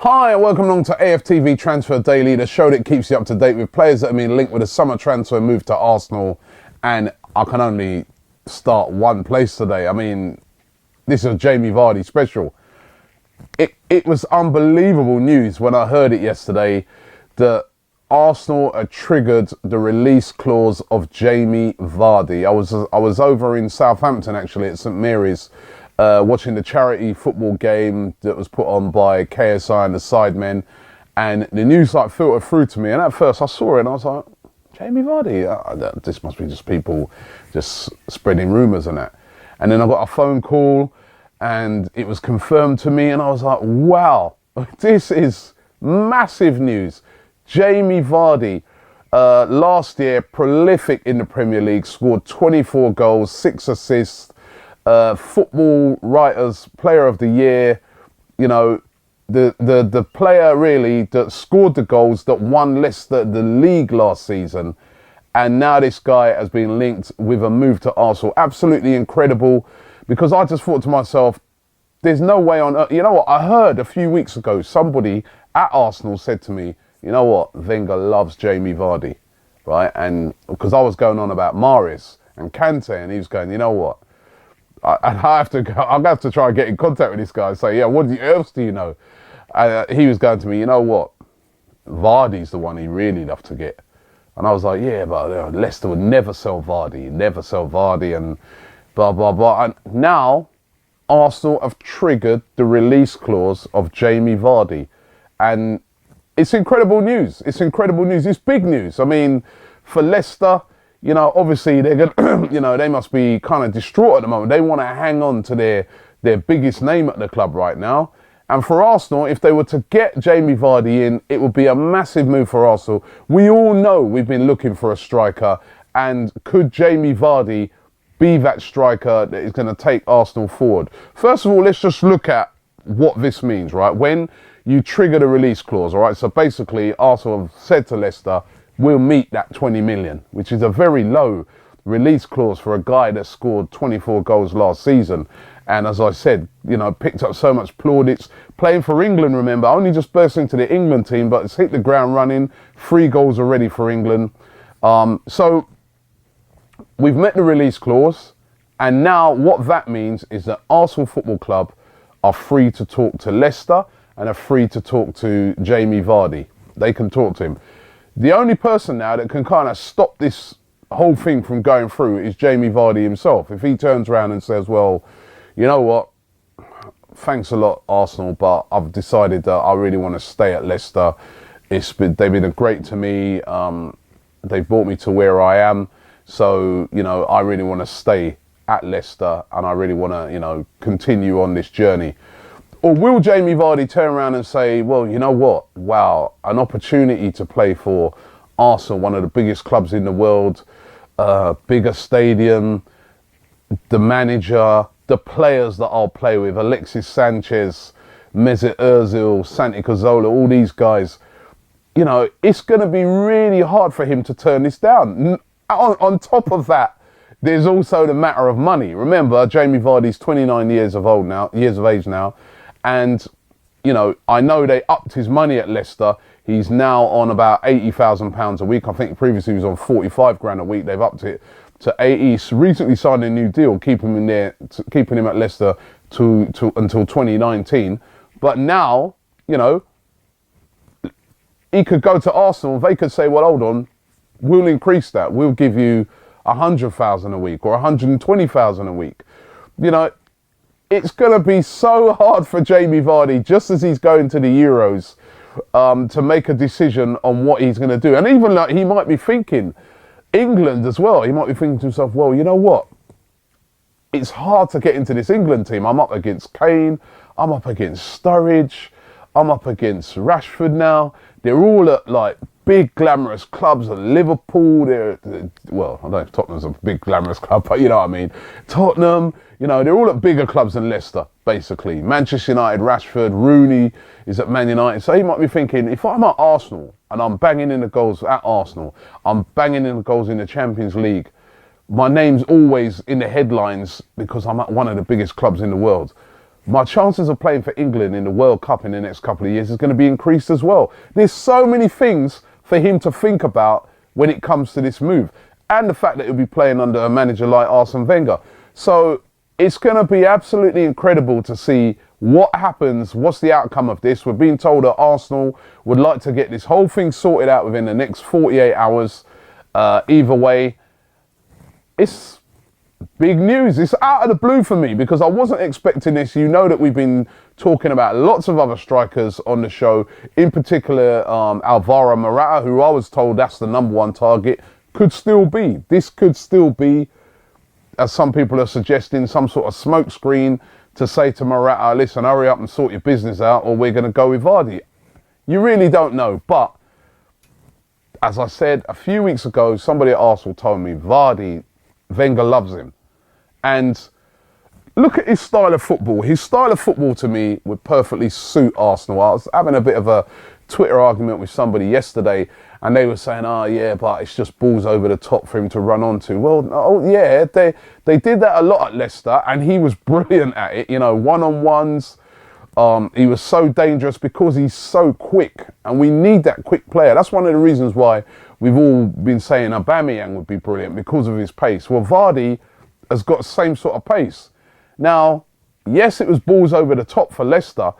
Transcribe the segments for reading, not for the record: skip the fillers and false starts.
Hi and welcome along to AFTV Transfer Daily, the show that keeps you up to date with players that have been linked with a summer transfer move to Arsenal. And I can only start one place today. I mean, this is a Jamie Vardy special. It was unbelievable news when I heard it yesterday that Arsenal had triggered the release clause of Jamie Vardy. I was over in Southampton actually at St Mary's watching the charity football game that was put on by KSI and the Sidemen, and the news like filtered through to me, and at first I saw it and I was like, Jamie Vardy, this must be just people just spreading rumours and that. And then I got a phone call and it was confirmed to me and I was like, wow, this is massive news. Jamie Vardy, last year prolific in the Premier League, scored 24 goals, 6 assists, Football Writers Player of the Year, you know, the player really that scored the goals that won Leicester the league last season. And now this guy has been linked with a move to Arsenal. Absolutely incredible, because I just thought to myself, there's no way on earth. You know what? I heard a few weeks ago somebody at Arsenal said to me, you know what? Wenger loves Jamie Vardy, right? And because I was going on about Mahrez and Kante, and he was going, you know what? I'm going to have to try and get in contact with this guy and say, yeah, what else do you know? He was going to me, you know what? Vardy's the one he really loved to get. And I was like, yeah, but Leicester would never sell Vardy, and blah, blah, blah. And now Arsenal have triggered the release clause of Jamie Vardy. And it's incredible news. It's incredible news. It's big news. I mean, for Leicester, you know, obviously they're going you know, they must be kind of distraught at the moment. They want to hang on to their biggest name at the club right now. And for Arsenal, if they were to get Jamie Vardy in, it would be a massive move for Arsenal. We all know we've been looking for a striker, and could Jamie Vardy be that striker that is going to take Arsenal forward? First of all, let's just look at what this means, right? When you trigger the release clause, all right? So basically, Arsenal have said to Leicester, we'll meet that 20 million, which is a very low release clause for a guy that scored 24 goals last season. And as I said, you know, picked up so much plaudits. Playing for England, remember, only just burst into the England team, but it's hit the ground running. 3 goals already for England. So we've met the release clause. And now what that means is that Arsenal Football Club are free to talk to Leicester and are free to talk to Jamie Vardy. They can talk to him. The only person now that can kind of stop this whole thing from going through is Jamie Vardy himself. If he turns around and says, well, you know what, thanks a lot, Arsenal, but I've decided that I really want to stay at Leicester. They've been great to me. They've brought me to where I am. So, you know, I really want to stay at Leicester and I really want to, you know, continue on this journey. Or will Jamie Vardy turn around and say, well, you know what? Wow, an opportunity to play for Arsenal, one of the biggest clubs in the world, bigger stadium, the manager, the players that I'll play with, Alexis Sanchez, Mesut Ozil, Santi Cazorla, all these guys. You know, it's going to be really hard for him to turn this down. On top of that, there's also the matter of money. Remember, Jamie Vardy's 29 years of age now. And, you know, I know they upped his money at Leicester. He's now on about £80,000 a week. I think previously he was on 45 grand a week. They've upped it to 80. He's recently signed a new deal, keeping him at Leicester until 2019. But now, you know, he could go to Arsenal. They could say, well, hold on, we'll increase that. We'll give you 100,000 a week or 120,000 a week. You know, it's going to be so hard for Jamie Vardy, just as he's going to the Euros, to make a decision on what he's going to do. And even like he might be thinking, England as well, he might be thinking to himself, well, you know what? It's hard to get into this England team. I'm up against Kane. I'm up against Sturridge. I'm up against Rashford now. They're all at like big glamorous clubs at Liverpool. Well, I don't know if Tottenham's a big glamorous club, but you know what I mean. Tottenham, you know, they're all at bigger clubs than Leicester, basically. Manchester United, Rashford, Rooney is at Man United. So he might be thinking, if I'm at Arsenal and I'm banging in the goals at Arsenal, I'm banging in the goals in the Champions League, my name's always in the headlines because I'm at one of the biggest clubs in the world. my chances of playing for England in the World Cup in the next couple of years is going to be increased as well. There's so many things for him to think about when it comes to this move. And the fact that he'll be playing under a manager like Arsene Wenger. So it's going to be absolutely incredible to see what happens, what's the outcome of this. We're being told that Arsenal would like to get this whole thing sorted out within the next 48 hours. Either way, it's big news. It's out of the blue for me because I wasn't expecting this. You know that we've been talking about lots of other strikers on the show, in particular Alvaro Morata, who I was told that's the #1 target, could still be. This could still be, as some people are suggesting, some sort of smokescreen to say to Morata, listen, hurry up and sort your business out or we're going to go with Vardy. You really don't know. But as I said a few weeks ago, somebody at Arsenal told me Vardy, Wenger loves him. And look at his style of football. His style of football to me would perfectly suit Arsenal. I was having a bit of a Twitter argument with somebody yesterday and they were saying, oh yeah, but it's just balls over the top for him to run onto. Well, oh yeah, they did that a lot at Leicester and he was brilliant at it. You know, one-on-ones. He was so dangerous because he's so quick and we need that quick player. That's one of the reasons why we've all been saying Aubameyang would be brilliant because of his pace. Well, Vardy has got the same sort of pace. Now, yes, it was balls over the top for Leicester,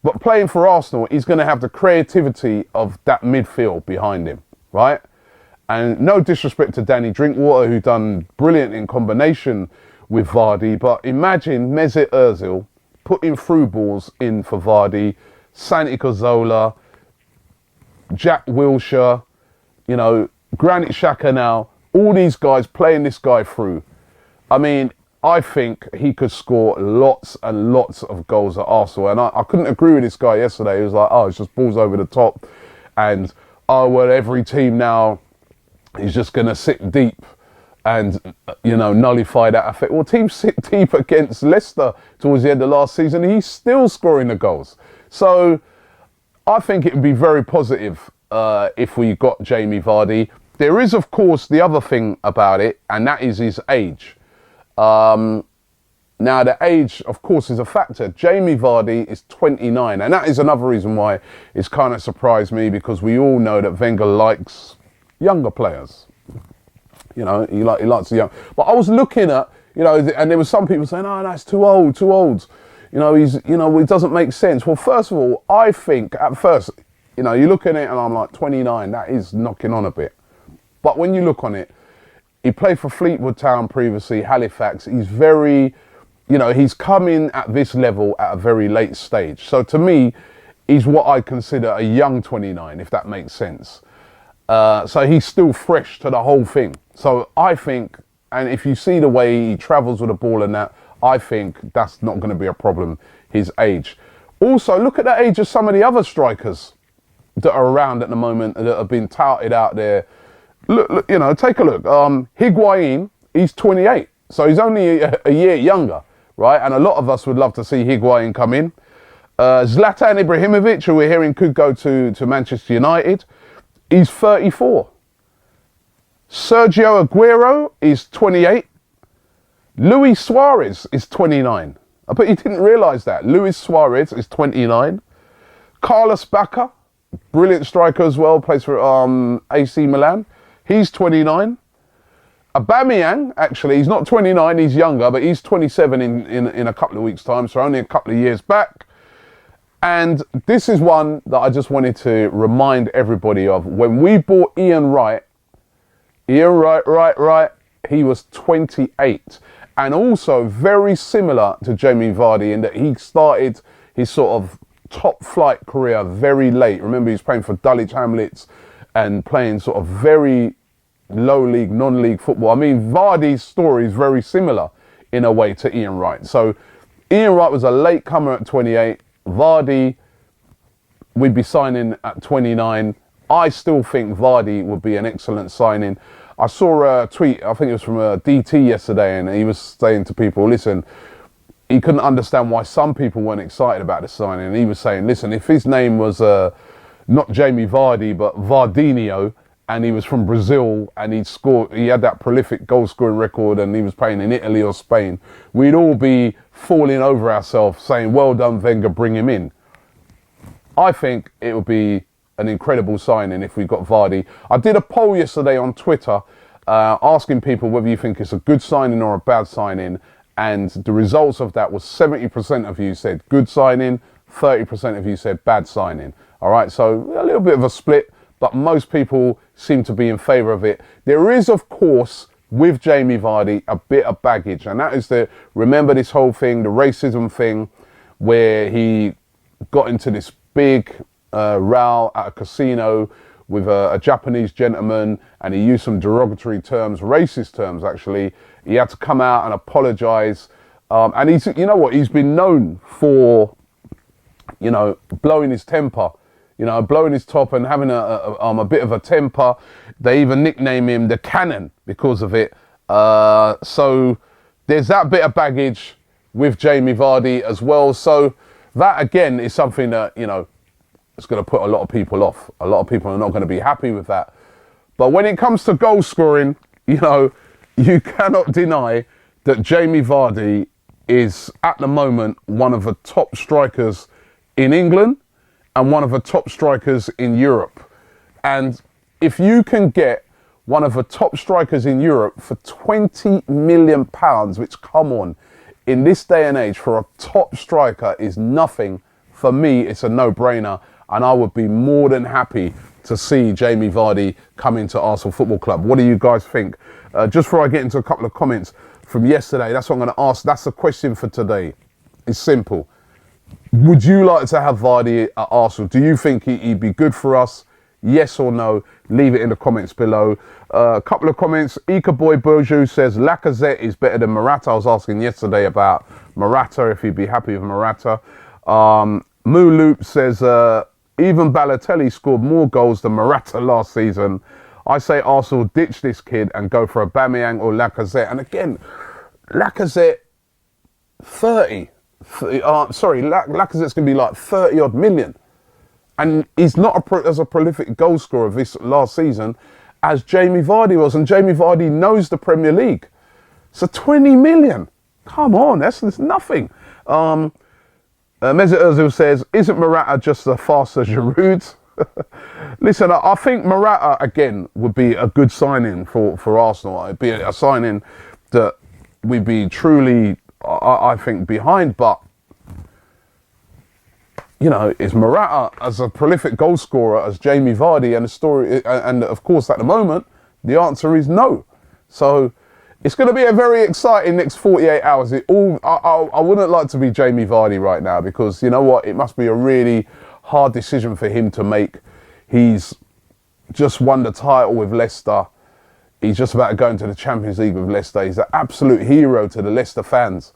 but playing for Arsenal, he's going to have the creativity of that midfield behind him, right? And no disrespect to Danny Drinkwater, who done brilliant in combination with Vardy, but imagine Mesut Ozil putting through balls in for Vardy, Santi Cazorla, Jack Wilshere, you know, Granit Xhaka now, all these guys playing this guy through. I mean, I think he could score lots and lots of goals at Arsenal. And I couldn't agree with this guy yesterday. He was like, oh, it's just balls over the top. And, oh, well, every team now is just going to sit deep and, you know, nullify that effect. Well, teams sit deep against Leicester towards the end of last season. And he's still scoring the goals. So I think it would be very positive if we got Jamie Vardy. There is, of course, the other thing about it, and that is his age. Now, the age, of course, is a factor. Jamie Vardy is 29, and that is another reason why it's kind of surprised me, because we all know that Wenger likes younger players. You know, he likes the young. But I was looking at, you know, and there were some people saying, oh, that's too old, too old. You know, it doesn't make sense. Well, first of all, I think at first, you know, you look at it and I'm like, 29, that is knocking on a bit. But when you look on it, he played for Fleetwood Town previously, Halifax. He's very, you know, he's coming at this level at a very late stage. So to me, he's what I consider a young 29, if that makes sense. So he's still fresh to the whole thing. So I think, and if you see the way he travels with the ball and that, I think that's not going to be a problem, his age. Also, look at the age of some of the other strikers that are around at the moment that have been touted out there. Look, you know, take a look. Higuain, he's 28, so he's only a year younger, right? And a lot of us would love to see Higuain come in. Zlatan Ibrahimovic, who we're hearing could go to Manchester United, he's 34. Sergio Aguero is 28. Luis Suarez is 29. I bet you didn't realise that. Luis Suarez is 29. Carlos Bacca, brilliant striker as well, plays for AC Milan. He's 29. Aubameyang, actually, he's not 29, he's younger, but he's 27 in a couple of weeks' time, so only a couple of years back. And this is one that I just wanted to remind everybody of. When we bought Ian Wright, he was 28. And also very similar to Jamie Vardy in that he started his sort of top flight career very late. Remember, he was playing for Dulwich Hamlets and playing sort of very low league, non-league football. I mean, Vardy's story is very similar in a way to Ian Wright. So Ian Wright was a late comer at 28. Vardy, we'd be signing at 29. I still think Vardy would be an excellent signing. I saw a tweet, I think it was from a DT yesterday, and he was saying to people, listen, he couldn't understand why some people weren't excited about the signing. And he was saying, listen, if his name was not Jamie Vardy, but Vardinho, and he was from Brazil, and he had that prolific goal scoring record, and he was playing in Italy or Spain, we'd all be falling over ourselves saying, well done, Wenger, bring him in. I think it would be an incredible signing if we got Vardy. I did a poll yesterday on Twitter asking people whether you think it's a good signing or a bad signing, and the results of that was 70% of you said good signing, 30% of you said bad signing. All right, so a little bit of a split, but most people seem to be in favour of it. There is, of course, with Jamie Vardy, a bit of baggage, and that is remember this whole thing, the racism thing, where he got into this big row at a casino with a Japanese gentleman, and he used some derogatory terms, racist terms actually. He had to come out and apologise, and he's, you know what, he's been known for, you know, blowing his temper, you know, blowing his top and having a bit of a temper. They even nickname him the Cannon because of it. So there's that bit of baggage with Jamie Vardy as well. So that again is something that, you know, it's going to put a lot of people off. A lot of people are not going to be happy with that. But when it comes to goal scoring, you know, you cannot deny that Jamie Vardy is at the moment one of the top strikers in England and one of the top strikers in Europe. And if you can get one of the top strikers in Europe for £20 million, which, come on, in this day and age for a top striker is nothing, for me it's a no-brainer, and I would be more than happy to see Jamie Vardy come into Arsenal Football Club. What do you guys think? Just before I get into a couple of comments from yesterday, that's what I'm going to ask. That's the question for today. It's simple. Would you like to have Vardy at Arsenal? Do you think he'd be good for us? Yes or no? Leave it in the comments below. A couple of comments. Ika Boy Boju says Lacazette is better than Morata. I was asking yesterday about Morata, if he'd be happy with Morata. Moo Loop says even Balotelli scored more goals than Morata last season. I say Arsenal ditch this kid and go for Aubameyang or Lacazette. And again, Lacazette, Lacazette's going to be like 30 odd million. And he's not as a prolific goal scorer this last season as Jamie Vardy was. And Jamie Vardy knows the Premier League. So 20 million. Come on, that's nothing. Mesut Ozil says, isn't Morata just as fast as Giroud? Listen, I think Morata, again, would be a good signing for Arsenal. It'd be a signing that we'd be truly, I think, behind. But, you know, is Morata as a prolific goal scorer as Jamie Vardy? And the story, and of course, at the moment, the answer is no. So it's going to be a very exciting next 48 hours. I wouldn't like to be Jamie Vardy right now because, you know what, it must be a really hard decision for him to make. He's just won the title with Leicester. He's just about to go into the Champions League with Leicester. He's an absolute hero to the Leicester fans.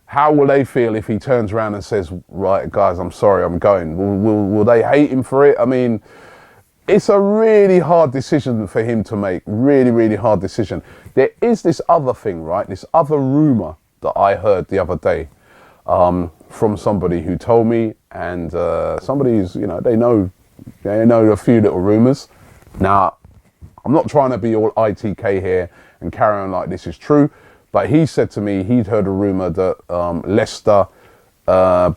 How will they feel if he turns around and says, right, guys, I'm sorry, I'm going? Will they hate him for it? I mean, it's a really hard decision for him to make. Really, really hard decision. There is this other thing, right? This other rumour that I heard the other day from somebody who told me, and somebody who's, you know, they know a few little rumours. Now, I'm not trying to be all ITK here and carry on like this is true, but he said to me he'd heard a rumour that Leicester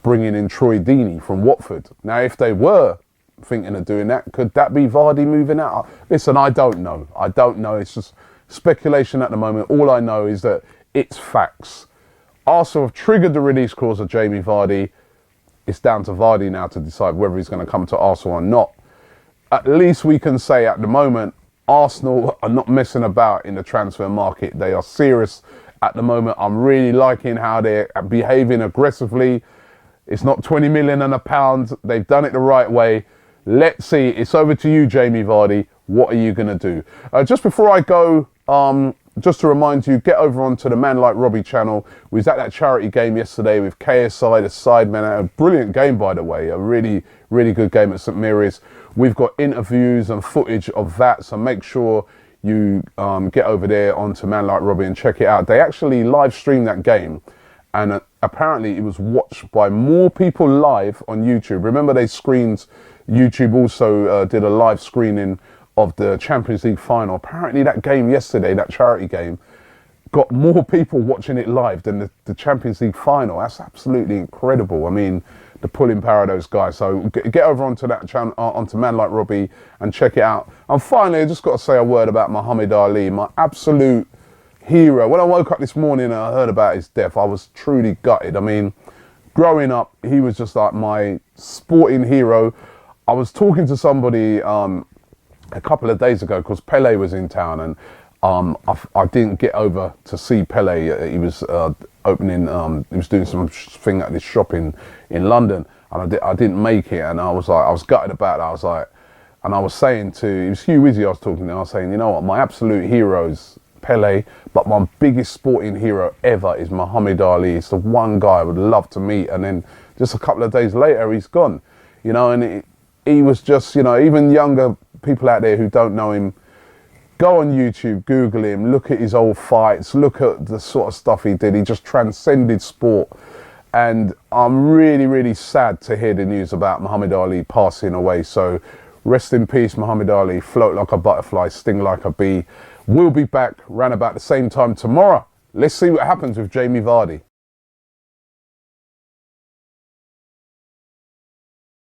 bringing in Troy Deeney from Watford. Now, if they were thinking of doing that, could that be Vardy moving out? Listen, I don't know. It's just speculation at the moment. All I know is that it's facts. Arsenal have triggered the release clause of Jamie Vardy. It's down to Vardy now to decide whether he's going to come to Arsenal or not. At least we can say at the moment, Arsenal are not messing about in the transfer market. They are serious at the moment. I'm really liking how they're behaving aggressively. It's not 20 million and a pound. They've done it the right way. Let's see. It's over to you, Jamie Vardy. What are you going to do? Just before I go, just to remind you, get over onto the Man Like Robbie channel. We was at that charity game yesterday with KSI, the sidemen. A brilliant game, by the way. A really, really good game at St Mary's. We've got interviews and footage of that, so make sure you get over there onto Man Like Robbie and check it out. They actually live streamed that game, and apparently it was watched by more people live on YouTube. Remember, they screened, YouTube also did a live screening of the Champions League final. Apparently that game yesterday, that charity game, got more people watching it live than the Champions League final. That's absolutely incredible. I mean, the pulling power of those guys. So get over onto that channel, onto Man Like Robbie, and check it out. And finally, I just got to say a word about Muhammad Ali, my absolute hero. When I woke up this morning and I heard about his death, I was truly gutted. I mean, growing up, he was just like my sporting hero. I was talking to somebody a couple of days ago because Pele was in town, and I didn't get over to see Pele. He was opening, he was doing some thing at this shop in London, and I didn't make it, and I was gutted about it. I was like, and I was saying it was Hugh Wizzy I was talking to, I was saying, you know what, my absolute heroes, Pele, but my biggest sporting hero ever is Muhammad Ali. It's the one guy I would love to meet, and then just a couple of days later, he's gone, you know, and he was just, you know, even younger people out there who don't know him, go on YouTube, Google him, look at his old fights, look at the sort of stuff he did. He just transcended sport. And I'm really, really sad to hear the news about Muhammad Ali passing away. So rest in peace, Muhammad Ali. Float like a butterfly, sting like a bee. We'll be back round about the same time tomorrow. Let's see what happens with Jamie Vardy.